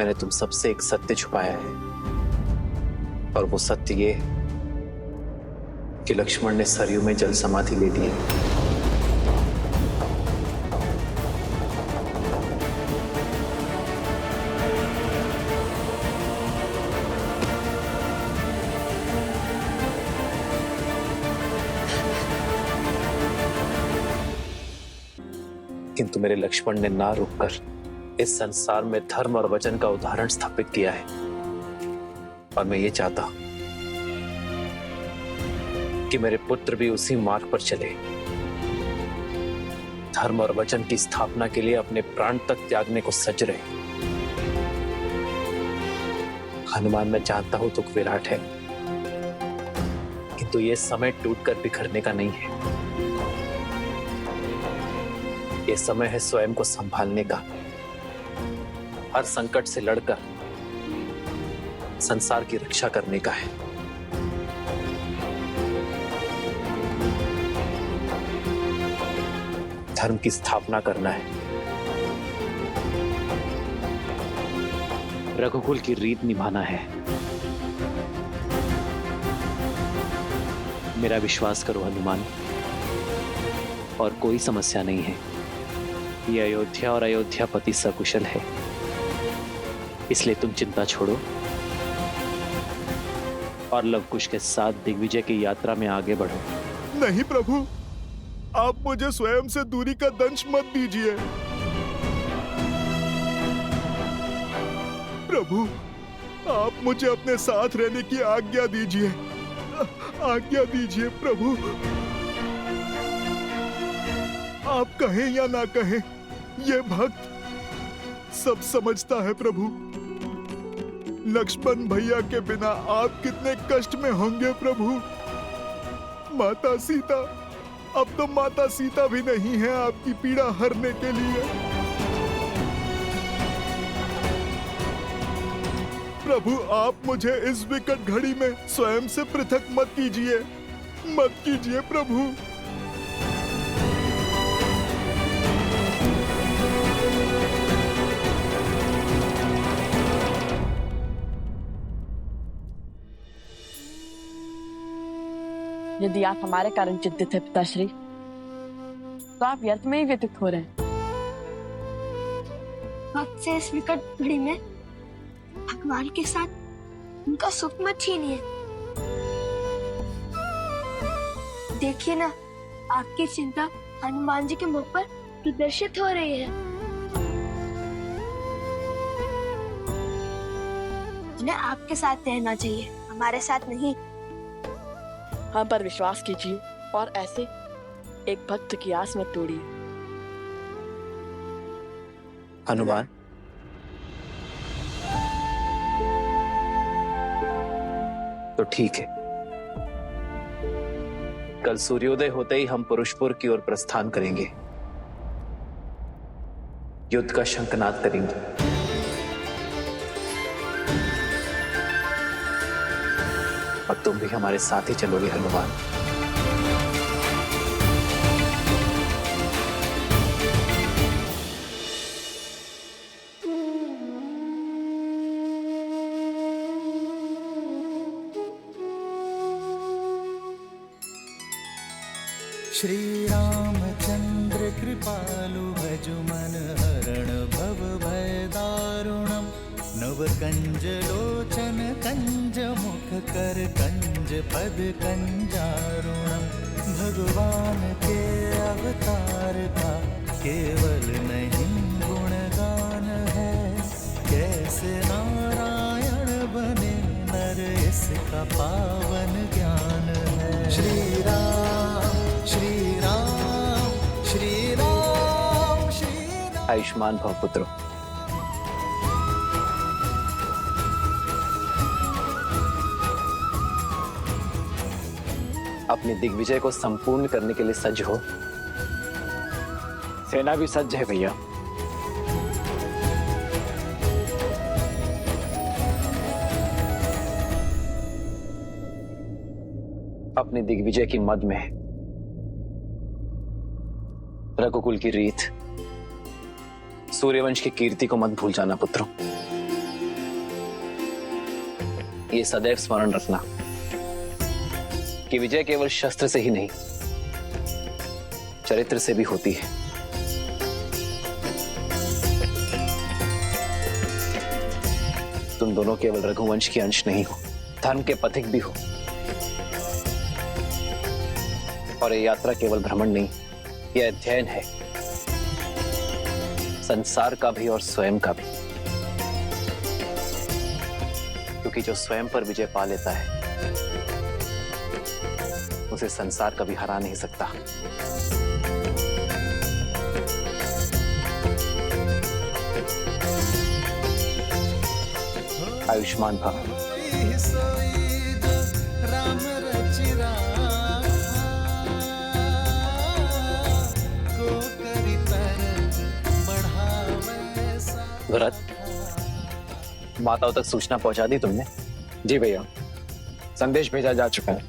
मैंने तुम सबसे एक सत्य छुपाया है, और वो सत्य ये कि लक्ष्मण ने सरयू में जल समाधि ले ली है। किंतु मेरे लक्ष्मण ने ना रुककर इस संसार में धर्म और वचन का उदाहरण स्थापित किया है, और मैं ये चाहता हूं कि मेरे पुत्र भी उसी मार्ग पर चले, धर्म और वचन की स्थापना के लिए अपने प्राण तक त्यागने को सज रहे। हनुमान, मैं जानता हूं तुक विराट है, किंतु ये समय टूटकर बिखरने का नहीं है। ये समय है स्वयं को संभालने का, हर संकट से लड़कर संसार की रक्षा करने का है। धर्म की स्थापना करना है, रघुकुल की रीत निभाना है। मेरा विश्वास करो हनुमान, और कोई समस्या नहीं है। ये अयोध्या और अयोध्यापति सकुशल है, इसलिए तुम चिंता छोड़ो और लवकुश के साथ दिग्विजय की यात्रा में आगे बढ़ो। नहीं प्रभु, आप मुझे स्वयं से दूरी का दंश मत दीजिए। प्रभु, आप मुझे अपने साथ रहने की आज्ञा दीजिए, आज्ञा दीजिए प्रभु। आप कहें या ना कहें, ये भक्त सब समझता है प्रभु। लक्ष्मण भैया के बिना आप कितने कष्ट में होंगे प्रभु। माता सीता, अब तो माता सीता भी नहीं है आपकी पीड़ा हरने के लिए। प्रभु, आप मुझे इस विकट घड़ी में स्वयं से पृथक मत कीजिए, मत कीजिए प्रभु। यदि आप हमारे कारण चिंतित हैं पिताश्री, तो आप व्यर्थ में ही व्यतीत हो रहे हैं। वक्त से इस विकट घड़ी में भगवान के साथ उनका सुख मत छीनिए। देखिए ना, आपकी चिंता हनुमान जी के मुख पर प्रदर्शित हो रही है। उन्हें आपके साथ रहना चाहिए, हमारे साथ नहीं। हम पर विश्वास कीजिए और ऐसे एक भक्त की आस मत तोड़िए। हनुमान, तो ठीक है, कल सूर्योदय होते ही हम पुरुषपुर की ओर प्रस्थान करेंगे, युद्ध का शंखनाद करेंगे। और तुम भी हमारे साथ ही चलोगे हनुमान। श्री रामचंद्र कृपालु भजु मन हरण भव भय दारुणम। नव कंज लोचन कंज मुख कर कंज पद कंजारुणम। भगवान के अवतार का केवल नहीं गुणगान है, कैसे नारायण बने नर इसका पावन ज्ञान है। श्री राम श्री राम श्री राम श्री राम। आयुष्मान भव पुत्रो। अपने दिग्विजय को संपूर्ण करने के लिए सज्ज हो। सेना भी सज्ज है भैया। अपने दिग्विजय की मद में रघुकुल की रीत, सूर्यवंश की कीर्ति को मत भूल जाना पुत्रों। ये सदैव स्मरण रखना कि विजय केवल शस्त्र से ही नहीं, चरित्र से भी होती है। तुम दोनों केवल रघुवंश के अंश नहीं हो, धर्म के पथिक भी हो। और ये यात्रा केवल भ्रमण नहीं, यह अध्ययन है, संसार का भी और स्वयं का भी। क्योंकि जो स्वयं पर विजय पा लेता है उसे संसार कभी हरा नहीं सकता। आयुष्मान भव। भरत, माताओं तक सूचना पहुंचा दी तुमने? जी भैया, संदेश भेजा जा चुका है।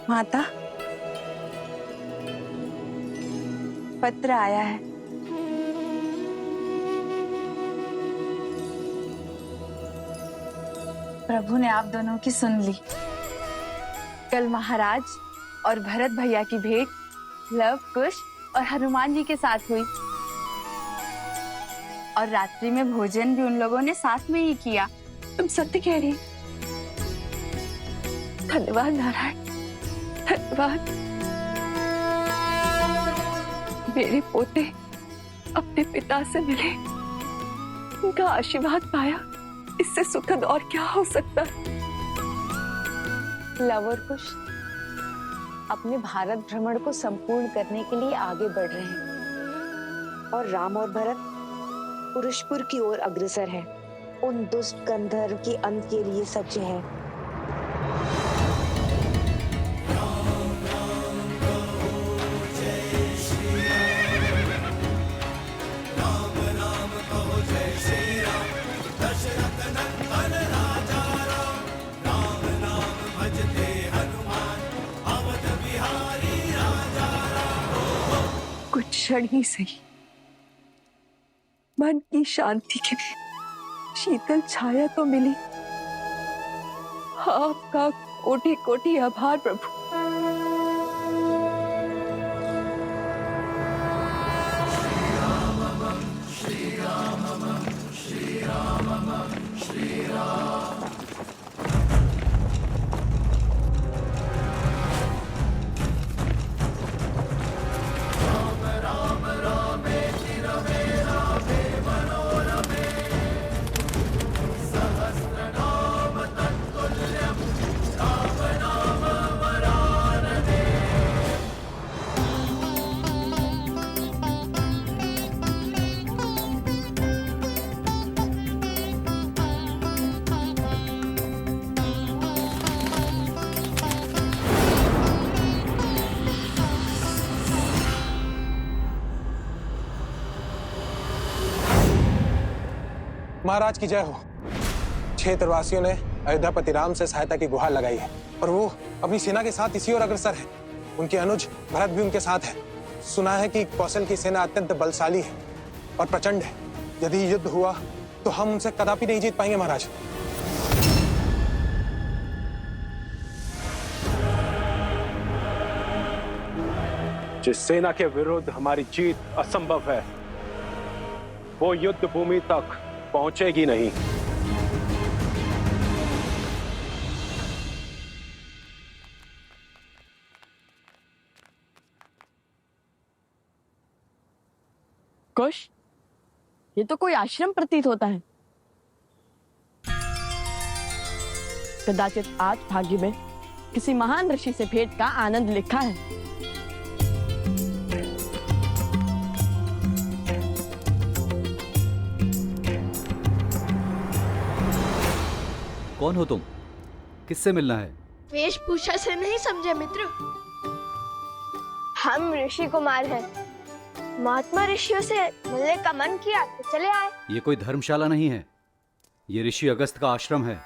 माता, पत्र आया है। प्रभु ने आप दोनों की सुन ली। कल महाराज और भरत भैया की भेंट लव, कुश और हनुमान जी के साथ हुई और रात्रि में भोजन भी उन लोगों ने साथ में ही किया। तुम सत्य कह रही। धन्यवाद नारायण, धन्यवाद। मेरे पोते अपने पिता से मिले, उनका आशीर्वाद पाया, इससे सुखद और क्या हो सकता है। लव और कुश अपने भारत भ्रमण को संपूर्ण करने के लिए आगे बढ़ रहे हैं और राम और भरत पुरुषपुर की ओर अग्रसर हैं। उन दुष्ट गंधर्व के अंत के लिए सच्चे हैं। कुछ क्षण ही सही मन की शांति के लिए शीतल छाया तो मिली। आपका कोटि कोटि आभार प्रभु। महाराज की जय हो। क्षेत्रवासियों ने अयोध्यापति राम से सहायता की गुहार लगाई है और वो अपनी सेना के साथ इसी ओर अग्रसर है। उनके अनुज भरत भी उनके साथ है। सुना है कि कौशल की सेना अत्यंत बलशाली है और प्रचंड है। यदि युद्ध हुआ तो हम उनसे कदापि नहीं जीत पाएंगे महाराज। जिस सेना के विरुद्ध हमारी जीत असंभव है, वो युद्ध भूमि तक पहुंचेगी नहीं। कुश, ये तो कोई आश्रम प्रतीत होता है। कदाचित आज भाग्य में किसी महान ऋषि से भेंट का आनंद लिखा है। कौन हो तुम? किससे मिलना है? वेशभूषा से नहीं समझे मित्र, हम ऋषि कुमार हैं। महात्मा ऋषियों से मिलने का मन किया तो चले आए। ये कोई धर्मशाला नहीं है, ये ऋषि अगस्त का आश्रम है।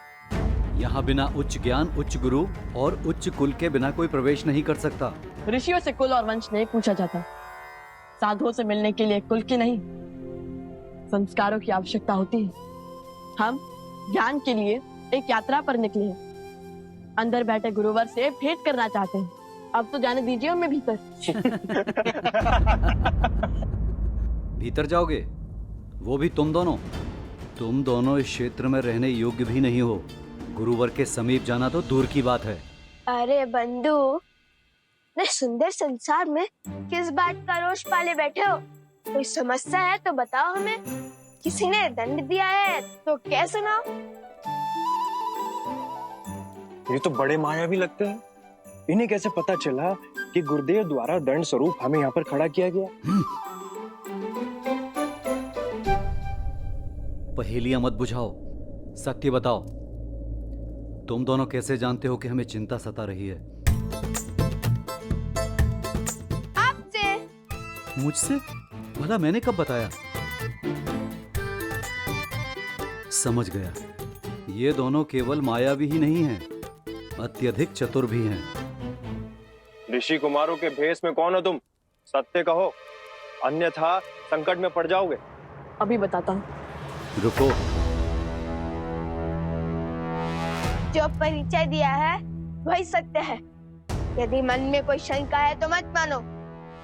यहाँ बिना उच्च ज्ञान, उच्च गुरु और उच्च कुल के बिना कोई प्रवेश नहीं कर सकता। ऋषियों से कुल और वंश नहीं पूछा जाता। साधुओं से मिलने के लिए कुल की नहीं, संस्कारों की आवश्यकता होती है। हम ज्ञान के लिए एक यात्रा पर निकले हैं। अंदर बैठे गुरुवर से भेंट करना चाहते हैं। अब तो जाने दीजिए हमें भीतर। भीतर जाओगे? वो भी तुम दोनों? तुम दोनों इस क्षेत्र में रहने योग्य भी नहीं हो। गुरुवर के समीप जाना तो दूर की बात है। अरे बंधु, इतने सुंदर संसार में किस बात का रोष पाले बैठे हो? कोई समस्या है तो बताओ हमें। किसी ने दंड दिया है तो क्या सुनाओ? ये तो बड़े मायावी लगते हैं। इन्हें कैसे पता चला कि गुरुदेव द्वारा दंड स्वरूप हमें यहाँ पर खड़ा किया गया? पहेलियां मत बुझाओ, सत्य बताओ। तुम दोनों कैसे जानते हो कि हमें चिंता सता रही है? आपसे। मुझसे? भला मैंने कब बताया? समझ गया। ये दोनों केवल मायावी ही नहीं हैं, अत्यधिक चतुर भी हैं। ऋषि कुमारों के भेष में कौन हो तुम? सत्य कहो, अन्यथा संकट में पड़ जाओगे। अभी बताता हूँ। रुको। जो परिचय दिया है वही सत्य है। यदि मन में कोई शंका है तो मत मानो,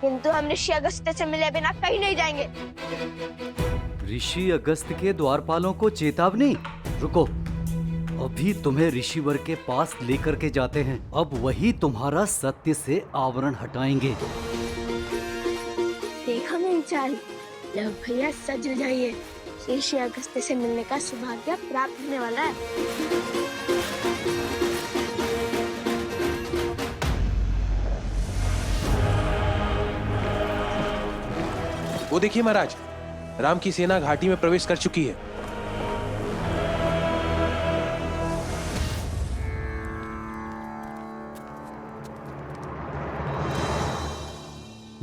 किंतु हम ऋषि अगस्त्य से मिले बिना कहीं नहीं जाएंगे। ऋषि अगस्त के द्वारपालों को चेतावनी? रुको, अभी तुम्हें ऋषिवर के पास लेकर के जाते हैं। अब वही तुम्हारा सत्य से आवरण हटाएंगे। देखो मेरी चाल, लो भैया सज जाइए। ऋषि अगस्त्य से मिलने का सौभाग्य प्राप्त होने वाला है। वो देखिए महाराज, राम की सेना घाटी में प्रवेश कर चुकी है।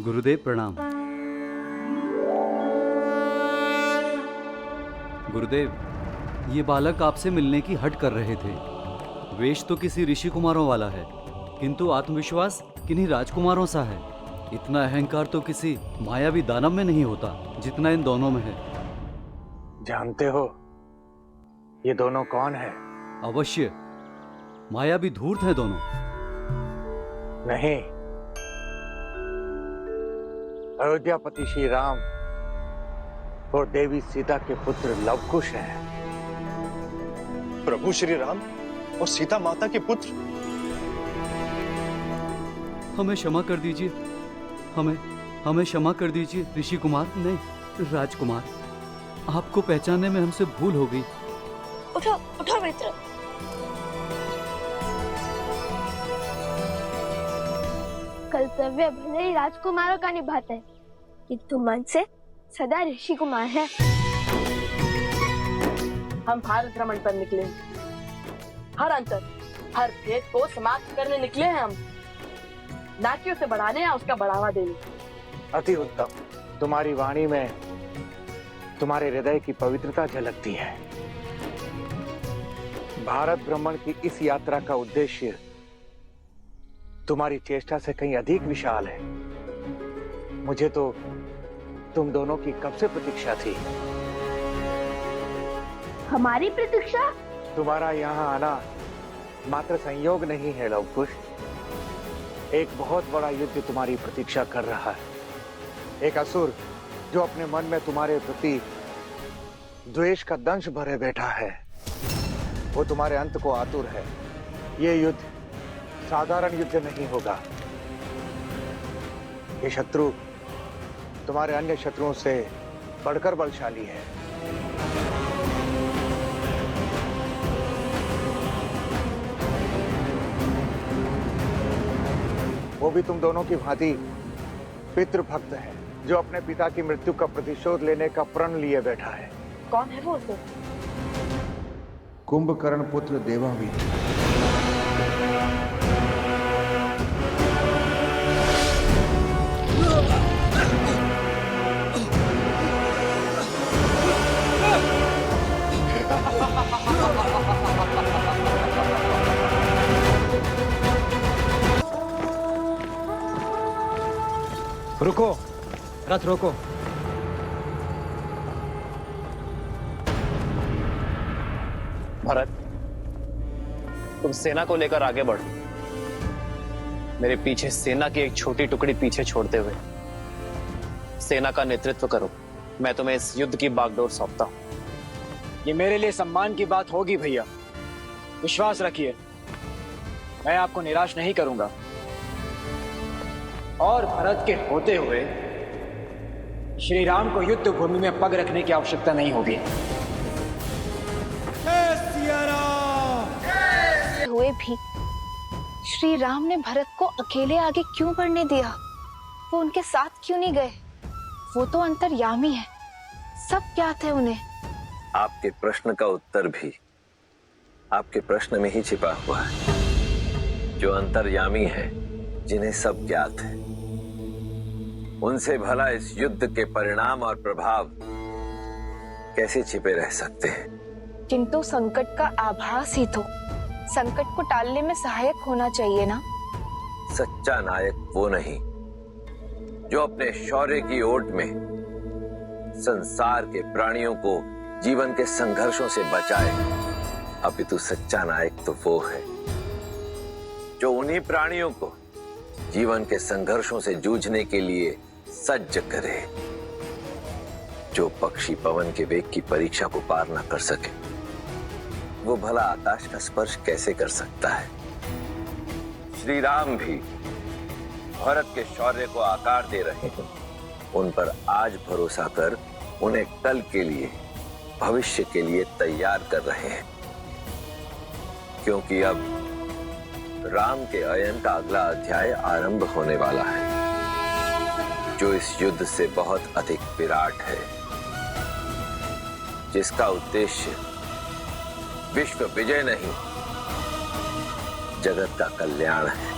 गुरुदेव प्रणाम। गुरुदेव, ये बालक आपसे मिलने की हट कर रहे थे। वेश तो किसी ऋषि कुमारों वाला है, किंतु आत्मविश्वास किन्हीं राजकुमारों सा है। इतना अहंकार तो किसी मायावी दानव में नहीं होता जितना इन दोनों में है। जानते हो ये दोनों कौन है? अवश्य, मायावी धूर्त हैं दोनों। नहीं, अयोध्यापति श्री राम और देवी सीता के पुत्र लवकुश हैं। प्रभु श्री राम और सीता माता के पुत्र? हमें क्षमा कर दीजिए, हमें क्षमा कर दीजिए ऋषि कुमार, नहीं राजकुमार। आपको पहचानने में हमसे भूल हो गई। उठो उठो मित्र। कर्तव्य भले ही राजकुमारों का निभाते हैं, किंतु मन से सदा ऋषि कुमार है। हम भारत भ्रमण पर निकले हैं। हर अंतर, हर भेद को समाप्त करने निकले हैं हम, ना कि उसे बढ़ाने या उसका बढ़ावा देने। अति उत्तम। तुम्हारी वाणी में तुम्हारे हृदय की पवित्रता झलकती है। भारत भ्रमण की इस यात्रा का उद्देश्य तुम्हारी चेष्टा से कहीं अधिक विशाल है। मुझे तो तुम दोनों की कब से प्रतीक्षा थी। हमारी प्रतीक्षा? तुम्हारा यहाँ आना मात्र संयोग नहीं है लवकुश। एक बहुत बड़ा युद्ध तुम्हारी प्रतीक्षा कर रहा है। एक असुर जो अपने मन में तुम्हारे प्रति द्वेष का दंश भरे बैठा है, वो तुम्हारे अंत को आतुर है। ये युद्ध साधारण युद्ध नहीं होगा। ये शत्रु तुम्हारे अन्य शत्रुओं से बढ़कर बलशाली है। वो भी तुम दोनों की भांति पितृभक्त है, जो अपने पिता की मृत्यु का प्रतिशोध लेने का प्रण लिए बैठा है। कौन है वो उसे? कुंभकर्ण पुत्र देवावीर। रुको, रथ रोको। भरत, तुम सेना को लेकर आगे बढ़ो। मेरे पीछे सेना की एक छोटी टुकड़ी पीछे छोड़ते हुए सेना का नेतृत्व करो। मैं तुम्हें इस युद्ध की बागडोर सौंपता हूं। ये मेरे लिए सम्मान की बात होगी भैया, विश्वास रखिए, मैं आपको निराश नहीं करूंगा। और भरत के होते हुए श्री राम को युद्ध भूमि में पग रखने की आवश्यकता नहीं होगी। हुए भी श्री राम ने भरत को अकेले आगे क्यों बढ़ने दिया? वो उनके साथ क्यों नहीं गए? वो तो अंतर्यामी है, सब ज्ञात है उन्हें। आपके प्रश्न का उत्तर भी आपके प्रश्न में ही छिपा हुआ है। जो अंतर्यामी है, जिन्हें सब ज्ञात है, उनसे भला इस युद्ध के परिणाम और प्रभाव कैसे छिपे रह सकते हैं? किंतु संकट का आभास ही तो संकट को टालने में सहायक होना चाहिए ना। सच्चा नायक वो नहीं जो अपने शौर्य की ओट में संसार के प्राणियों को जीवन के संघर्षों से बचाए, अपितु सच्चा नायक तो वो है जो उन्हीं प्राणियों को जीवन के संघर्षों से जूझने के लिए सज्ज करे। जो पक्षी पवन के वेग की परीक्षा को पार न कर सके, वो भला आकाश का स्पर्श कैसे कर सकता है? श्री राम भी भरत के शौर्य को आकार दे रहे हैं। उन पर आज भरोसा कर उन्हें कल के लिए, भविष्य के लिए तैयार कर रहे हैं, क्योंकि अब राम के अयन का अगला अध्याय आरंभ होने वाला है, जो इस युद्ध से बहुत अधिक विराट है, जिसका उद्देश्य विश्व विजय नहीं, जगत का कल्याण है।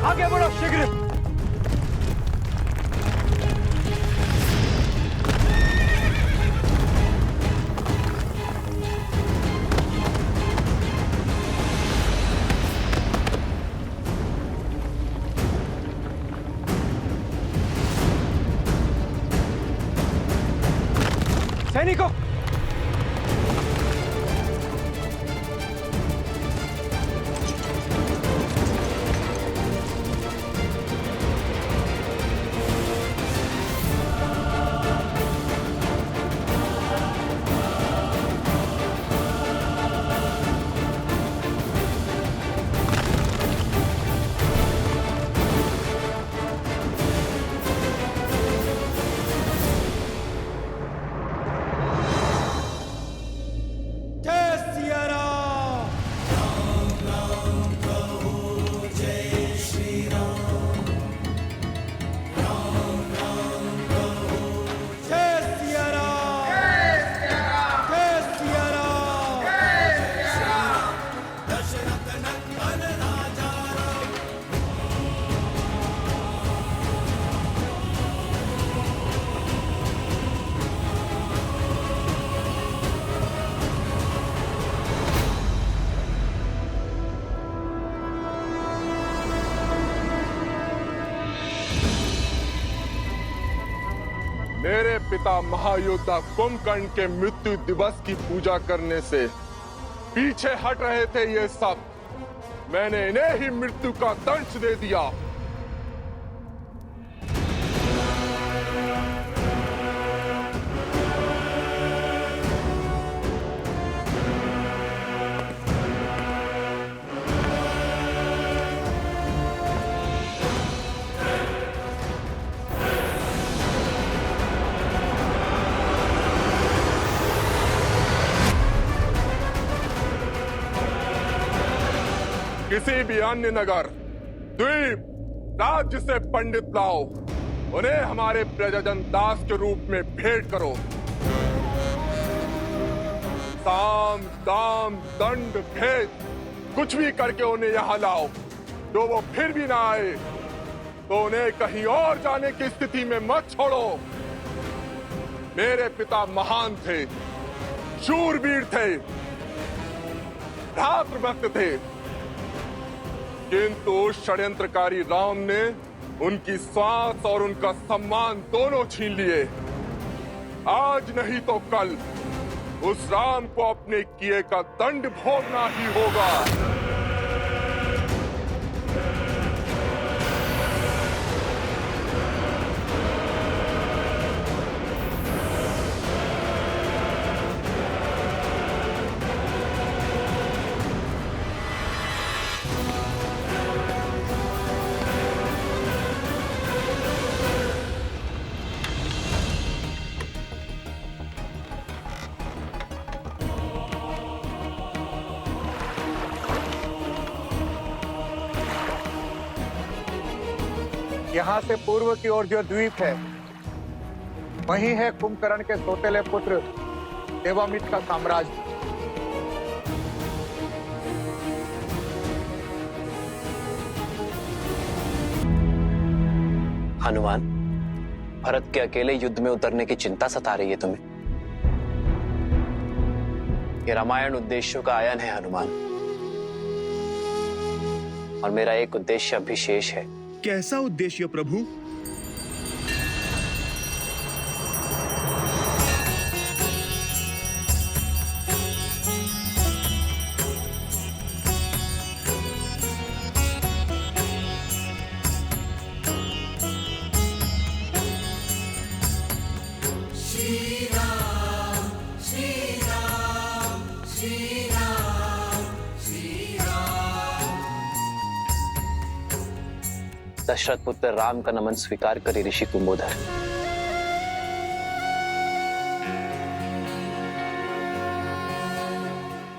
आगे बढ़ो शीघ्र। सैनिकों, मेरे पिता महायोद्धा कुंभकर्ण के मृत्यु दिवस की पूजा करने से पीछे हट रहे थे ये सब। मैंने इन्हें ही मृत्यु का दंश दे दिया। किसी भी अन्य नगर, द्वीप, राज्य से पंडित लाओ, उन्हें हमारे प्रजाजन दास के रूप में भेंट करो। साम, दाम, दंड, भेद कुछ भी करके उन्हें यहाँ लाओ। जो वो फिर भी ना आए तो उन्हें कहीं और जाने की स्थिति में मत छोड़ो। मेरे पिता महान थे, शूरवीर थे, भ्रातृभक्त थे, किंतु षड्यंत्रकारी राम ने उनकी श्वास और उनका सम्मान दोनों छीन लिए। आज नहीं तो कल उस राम को अपने किए का दंड भोगना ही होगा। यहाँ से पूर्व की ओर जो द्वीप है, वही है कुंभकर्ण के सौतेले पुत्र देवामित्र का साम्राज्य। हनुमान, भरत के अकेले युद्ध में उतरने की चिंता सता रही है तुम्हें। ये रामायण उद्देश्यों का आयन है हनुमान, और मेरा एक उद्देश्य अभी शेष है। कैसा उद्देश्य प्रभु? दशरथ पुत्र राम का नमन स्वीकार करे ऋषि कुंभोधर।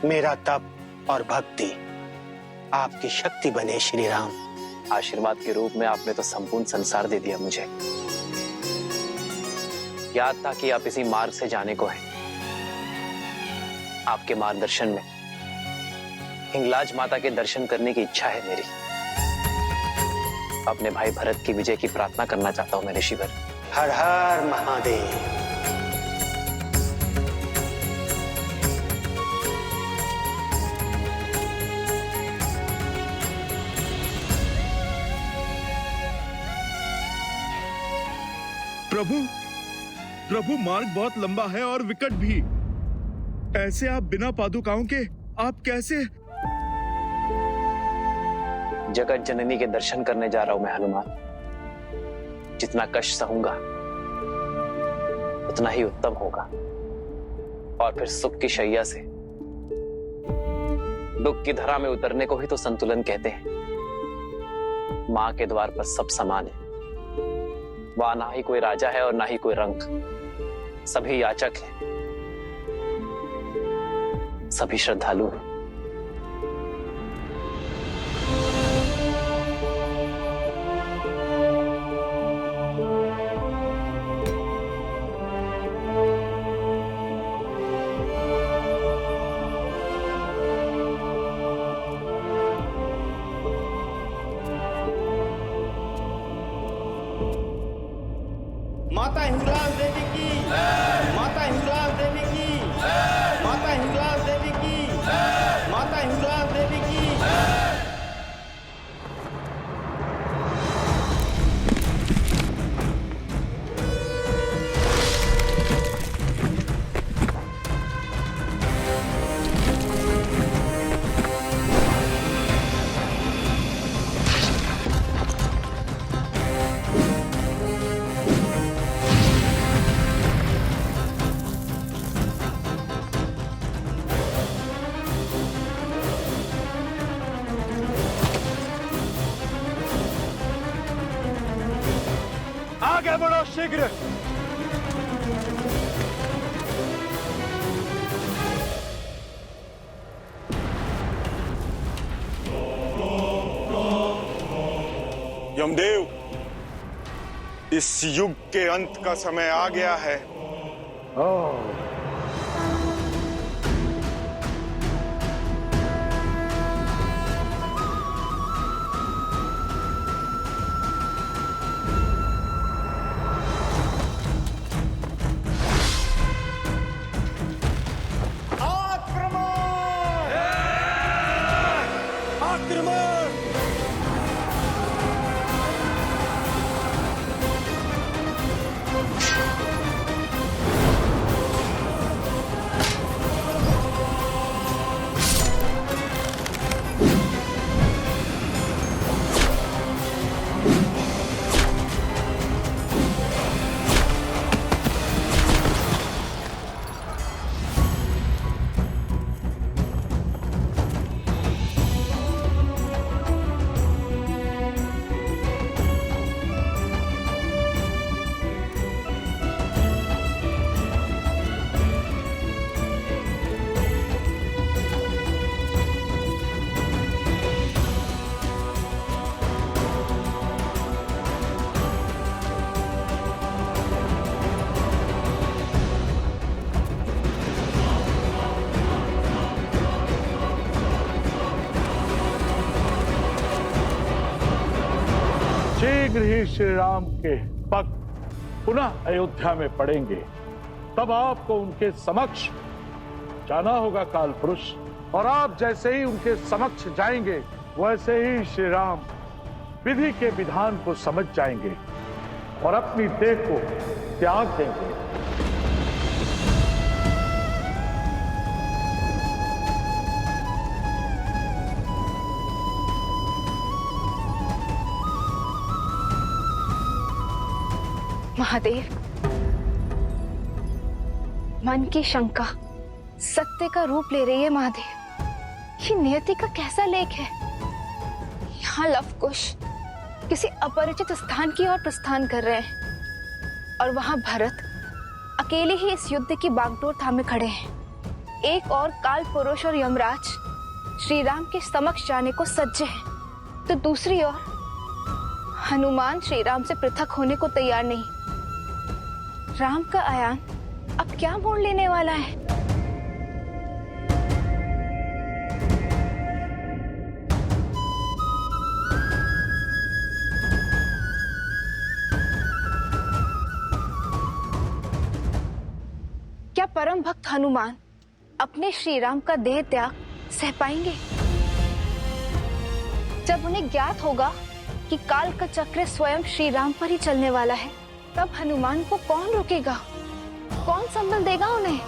मेरा तप और भक्ति आपकी शक्ति बने श्री राम। आशीर्वाद के रूप में आपने तो संपूर्ण संसार दे दिया मुझे। याद था कि आप इसी मार्ग से जाने को हैं। आपके मार्गदर्शन में हिंगलाज माता के दर्शन करने की इच्छा है मेरी। अपने भाई भरत की विजय की प्रार्थना करना चाहता हूं मैं ऋषिवर। हर हर महादेव। प्रभु, प्रभु मार्ग बहुत लंबा है और विकट भी। ऐसे आप बिना पादुकाओं के आप कैसे? जगत जननी के दर्शन करने जा रहा हूं मैं हनुमान। जितना कष्ट सहूंगा उतना ही उत्तम होगा, और फिर सुख की शैया से दुख की धरा में उतरने को ही तो संतुलन कहते हैं। मां के द्वार पर सब समान है। वहां ना ही कोई राजा है और ना ही कोई रंक, सभी याचक हैं, सभी श्रद्धालु हैं। माता हिंगलाज देवी की, माता हिंगलाज देवी की, माता हिंगलाज देवी की, माता हिंगलाज देवी की। आगे बढ़ो शीघ्र। यमदेव, इस युग के अंत का समय आ गया है। शीघ्र ही श्री राम के पग पुनः अयोध्या में पड़ेंगे, तब आपको उनके समक्ष जाना होगा काल पुरुष। और आप जैसे ही उनके समक्ष जाएंगे वैसे ही श्री राम विधि के विधान को समझ जाएंगे और अपनी देह को त्याग देंगे। महादेव, मन की शंका सत्य का रूप ले रही है। महादेव, ये नियति का कैसा लेख है। यहाँ लवकुश किसी अपरिचित स्थान की ओर प्रस्थान कर रहे हैं और वहां भरत अकेले ही इस युद्ध की बागडोर थामे खड़े हैं। एक और काल पुरुष और यमराज श्री राम के समक्ष जाने को सज्ज है, तो दूसरी ओर हनुमान श्री राम से पृथक होने को तैयार नहीं। राम का आयान अब क्या मोड़ लेने वाला है। क्या परम भक्त हनुमान अपने श्री राम का देह त्याग सह पाएंगे? जब उन्हें ज्ञात होगा कि काल का चक्र स्वयं श्री राम पर ही चलने वाला है, तब हनुमान को कौन रोकेगा, कौन संबल देगा उन्हें?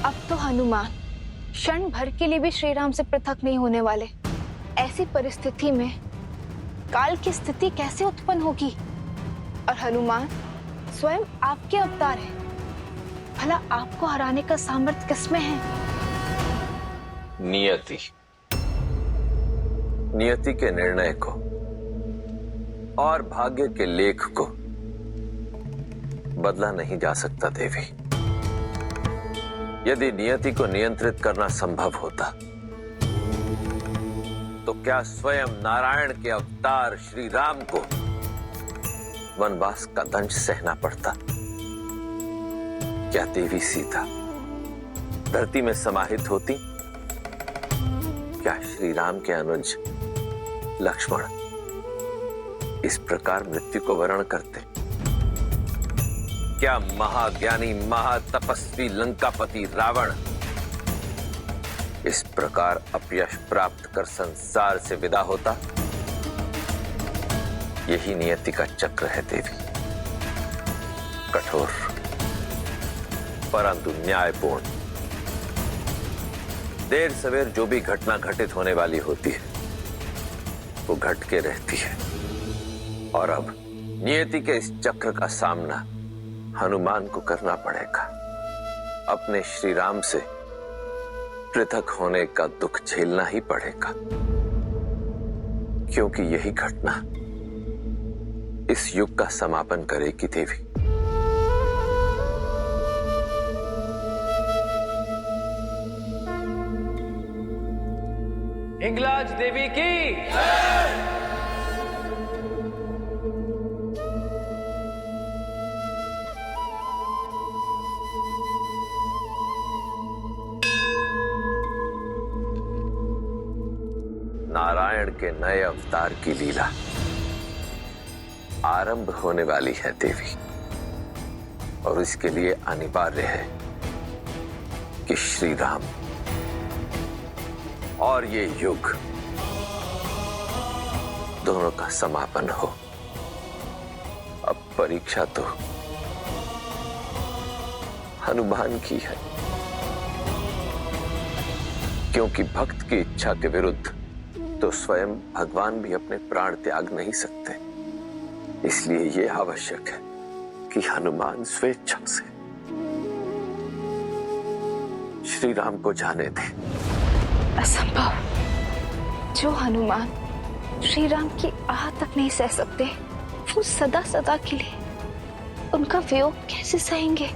अब तो हनुमान क्षण भर के लिए भी श्री राम से पृथक नहीं होने वाले। ऐसी परिस्थिति में काल की स्थिति कैसे उत्पन्न होगी? और हनुमान स्वयं आपके अवतार है, भला आपको हराने का सामर्थ्य किसमें है? नियति के निर्णय को और भाग्य के लेख को बदला नहीं जा सकता देवी। यदि नियति को नियंत्रित करना संभव होता तो क्या स्वयं नारायण के अवतार श्री राम को वनवास का दंश सहना पड़ता? क्या देवी सीता धरती में समाहित होती? क्या श्री राम के अनुज लक्ष्मण इस प्रकार मृत्यु को वरण करते? क्या महाज्ञानी महातपस्वी लंकापति रावण इस प्रकार अपयश प्राप्त कर संसार से विदा होता? यही नियति का चक्र है देवी। कठोर परंतु न्यायपूर्ण। देर सवेर जो भी घटना घटित होने वाली होती है वो घट के रहती है। और अब नियति के इस चक्र का सामना हनुमान को करना पड़ेगा। अपने श्री राम से पृथक होने का दुख झेलना ही पड़ेगा, क्योंकि यही घटना इस युग का समापन करेगी देवी। हिंगलाज देवी की नारायण के नए अवतार की लीला आरंभ होने वाली है देवी, और इसके लिए अनिवार्य है कि श्री राम और ये युग दोनों का समापन हो। अब परीक्षा तो हनुमान की है, क्योंकि भक्त की इच्छा के विरुद्ध तो स्वयं भगवान भी अपने प्राण त्याग नहीं सकते। इसलिए यह आवश्यक है कि हनुमान स्वेच्छा से श्री राम को जाने दे। असंभव। जो हनुमान श्री राम की आह तक नहीं सह सकते, वो सदा सदा के लिए उनका वियोग कैसे सहेंगे?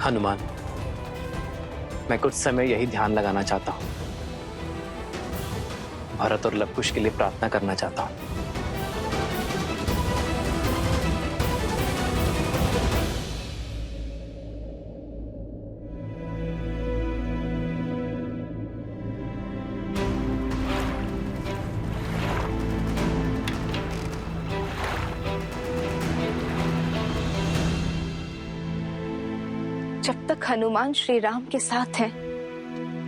हनुमान, मैं कुछ समय यही ध्यान लगाना चाहता हूं, भरत और लवकुश के लिए प्रार्थना करना चाहता हूं। जब तक हनुमान श्री राम के साथ हैं,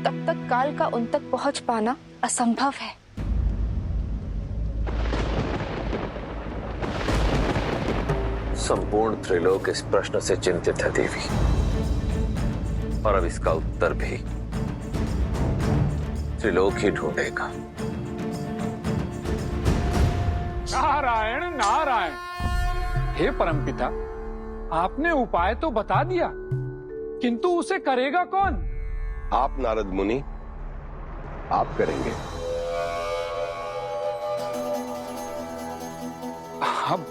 तब तक काल का उन तक पहुंच पाना असंभव है। संपूर्ण त्रिलोक इस प्रश्न से चिंतित है देवी, और अब इसका उत्तर भी त्रिलोक ही ढूंढेगा। नारायण नारायण। हे परमपिता, आपने उपाय तो बता दिया, किंतु उसे करेगा कौन? आप नारद मुनि, आप करेंगे। अब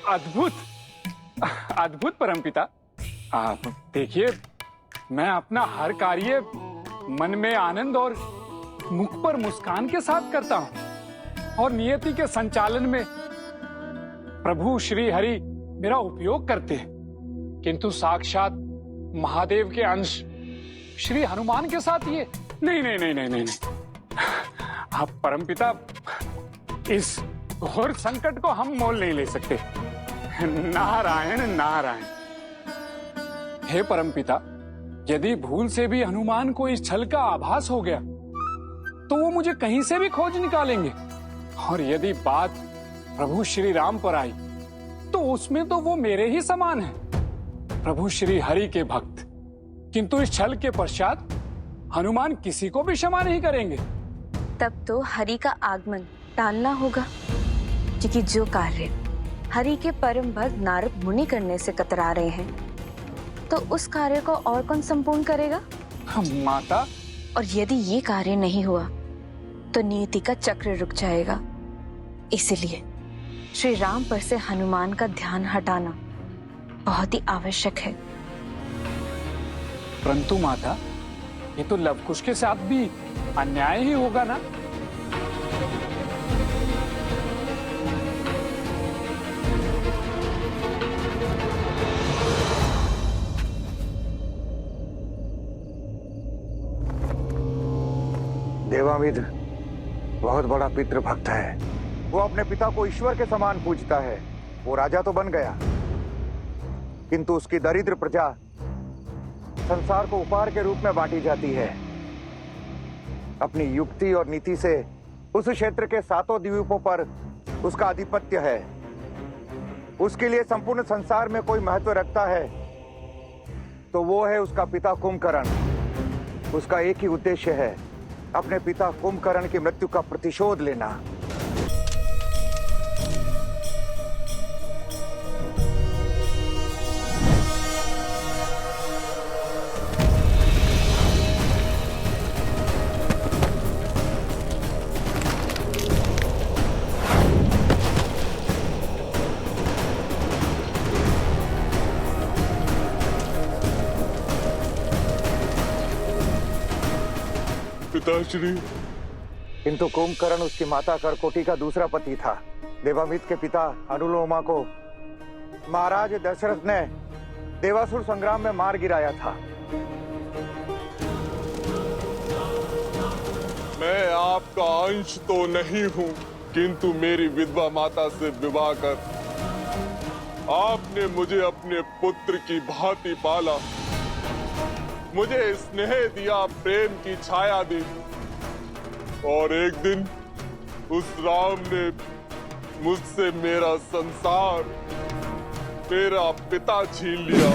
अद्भुत अद्भुत परमपिता। आप देखिए, मैं अपना हर कार्य मन में आनंद और मुख पर मुस्कान के साथ करता हूं, और नियति के संचालन में प्रभु श्री हरि मेरा उपयोग करते हैं। किंतु साक्षात महादेव के अंश श्री हनुमान के साथ ये नहीं नहीं नहीं नहीं नहीं, नहीं। आप परमपिता, इस घोर संकट को हम मोल नहीं ले सकते। नारायण नारायण। हे परमपिता, यदि भूल से भी हनुमान को इस छल का आभास हो गया, तो वो मुझे कहीं से भी खोज निकालेंगे, और यदि बात प्रभु श्री राम पर आई, तो उसमें तो वो मेरे ही समान है, प्रभु श्री हरि के भक्त। किंतु इस छल के पश्चात हनुमान किसी को भी क्षमा नहीं करेंगे। तब तो हरि का आगमन टालना होगा, क्योंकि जो कार्य हरि के परम भक्त नारद मुनि करने से कतरा रहे हैं, तो उस कार्य को और कौन संपूर्ण करेगा? माता। और यदि ये कार्य नहीं हुआ, तो नियति का चक्र रुक जाएगा। इसलिए श्री राम पर से हनुमान का ध्यान हटाना बहुत ही आवश्यक है। परंतु माता, ये तो लवकुश के साथ भी अन्याय ही होगा ना? देवामित्र बहुत बड़ा पितृभक्त है। वो अपने पिता को ईश्वर के समान पूजता है। वो राजा तो बन गया, किंतु उसकी दरिद्र प्रजा संसार को उपहार के रूप में बांटी जाती है। अपनी युक्ति और नीति से उस क्षेत्र के 7 द्वीपों पर उसका आधिपत्य है। उसके लिए संपूर्ण संसार में कोई महत्व रखता है तो वो है उसका पिता कुंभकर्ण। उसका एक ही उद्देश्य है, अपने पिता कुंभकर्ण की मृत्यु का प्रतिशोध लेना। पिताश्री। किंतु कुंभकर्ण उसकी माता करकोटी का दूसरा पति था। देवामित के पिता अनुलोमा को महाराज दशरथ ने देवासुर संग्राम में मार गिराया था। मैं आपका अंश तो नहीं हूं, किंतु मेरी विधवा माता से विवाह कर आपने मुझे अपने पुत्र की भांति पाला, मुझे स्नेह दिया, प्रेम की छाया दी, और एक दिन उस राम ने मुझसे मेरा संसार, मेरा पिता छीन लिया।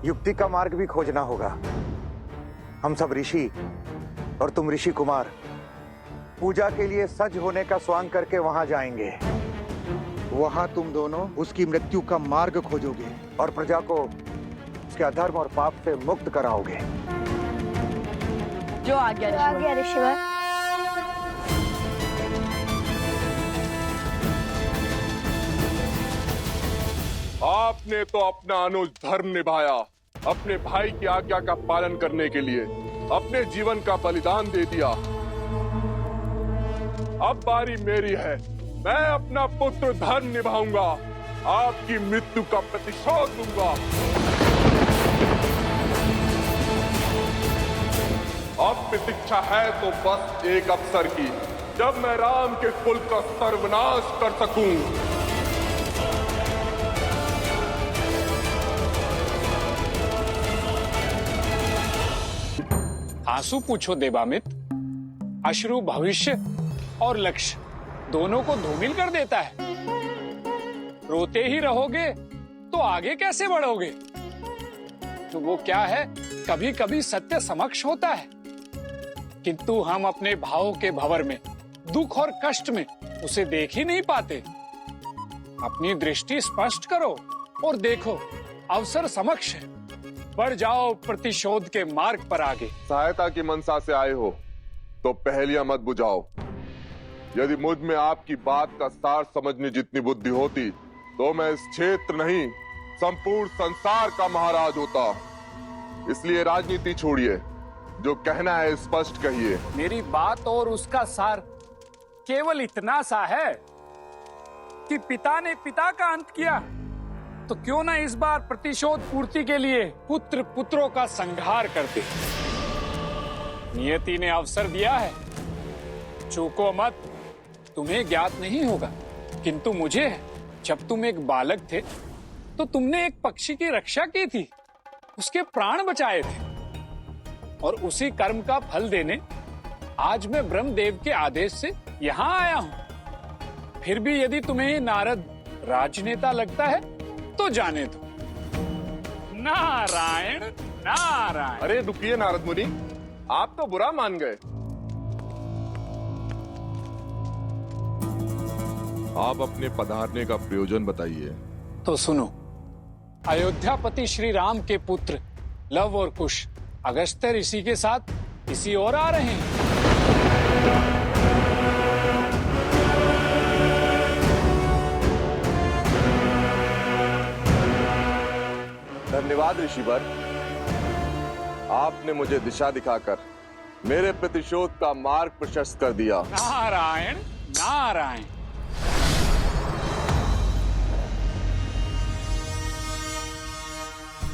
युक्ति का मार्ग भी खोजना होगा। हम सब ऋषि और तुम ऋषि कुमार पूजा के लिए सज होने का स्वांग करके वहां जाएंगे। वहां तुम दोनों उसकी मृत्यु का मार्ग खोजोगे और प्रजा को उसके अधर्म और पाप से मुक्त कराओगे। जो आ गया ऋषिवर। आपने तो अपना अनुज धर्म निभाया, अपने भाई की आज्ञा का पालन करने के लिए अपने जीवन का बलिदान दे दिया। अब बारी मेरी है, मैं अपना पुत्र धर्म निभाऊंगा, आपकी मृत्यु का प्रतिशोध दूंगा। अब प्रतीक्षा है तो बस एक अवसर की, जब मैं राम के कुल का सर्वनाश कर सकूं। आंसू पूछो देवामित, अश्रु भविष्य और लक्ष्य दोनों को धूमिल कर देता है। रोते ही रहोगे तो आगे कैसे बढ़ोगे? तो वो क्या है, कभी कभी सत्य समक्ष होता है, किंतु हम अपने भावों के भंवर में, दुख और कष्ट में उसे देख ही नहीं पाते। अपनी दृष्टि स्पष्ट करो और देखो, अवसर समक्ष है, बढ़ जाओ प्रतिशोध के मार्ग पर आगे। सहायता की मनसा से आए हो तो पहेलियां मत बुझाओ। यदि मुझ में आपकी बात का सार समझने जितनी बुद्धि होती तो मैं इस क्षेत्र नहीं, संपूर्ण संसार का महाराज होता। इसलिए राजनीति छोड़िए, जो कहना है स्पष्ट कहिए। मेरी बात और उसका सार केवल इतना सा है कि पिता ने पिता का अंत किया, तो क्यों ना इस बार प्रतिशोध पूर्ति के लिए पुत्र पुत्रों का संहार करते। नियति ने अवसर दिया है, चूको मत। तुम्हें ज्ञात नहीं होगा, किंतु मुझे है। जब तुम एक बालक थे तो तुमने एक पक्षी की रक्षा की थी, उसके प्राण बचाए थे, और उसी कर्म का फल देने आज मैं ब्रह्मदेव के आदेश से यहाँ आया हूँ। फिर भी यदि तुम्हें नारद राजनेता लगता है तो जाने दो। नारायण नारायण। अरे रुकिए नारद मुनि, आप तो बुरा मान गए। आप अपने पधारने का प्रयोजन बताइए। तो सुनो, अयोध्यापति श्री राम के पुत्र लव और कुश अगस्त्य ऋषि के साथ इसी ओर आ रहे हैं। धन्यवाद ऋषिवर, आपने मुझे दिशा दिखाकर मेरे प्रतिशोध का मार्ग प्रशस्त कर दिया। नारायण नारायण।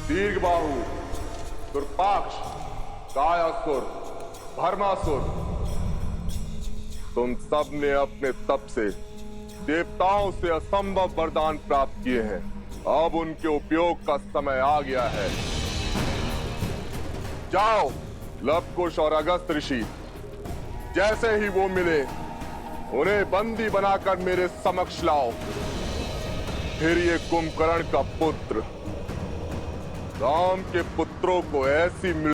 दीर्घबाहु, दुर्पाक्ष, कायासुर, भर्मासुर, तुम सब ने अपने तप से देवताओं से असंभव वरदान प्राप्त किए हैं। अब उनके उपयोग का समय आ गया है। जाओ, लवकुश और अगस्त ऋषि, जैसे ही वो मिले उन्हें बंदी बनाकर मेरे समक्ष लाओ। फिर ये कुंभकर्ण का पुत्र राम के पुत्रों को ऐसी